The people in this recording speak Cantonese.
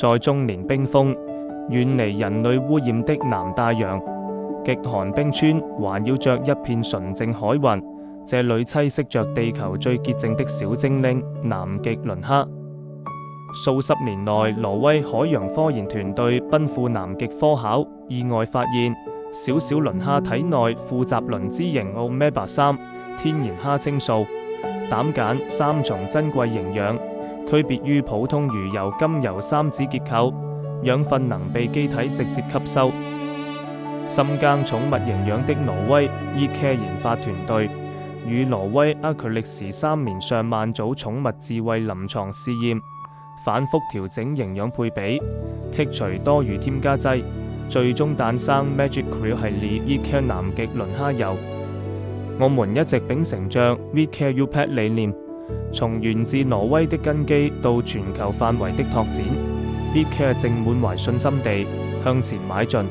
在終年冰封、遠離人類污染的南大洋，極寒冰川環繞着一片純淨海雲，這裏棲息着地球最潔淨的小精靈南極輪蝦。數十年內，挪威海洋科研團隊奔赴南極科考，意外發現小小輪蝦體內富集磷脂型 Omega-3 天然蝦青素、膽鹼3重珍貴營養，區別於普通魚油甘油三酯結構，養分能被機體直接吸收。深耕寵物營養的挪威 eCare 研發團隊與挪威阿克力士3年上萬組寵物智慧臨床試驗，反覆調整營養配比，剔除多餘添加劑，最終誕生 Magic Krill 系列 eCare 南極磷蝦油。我們一直秉承着 We Care You Pet 理念，從源自挪威的根基到全球範圍的拓展，eCare 正滿懷信心地向前邁進。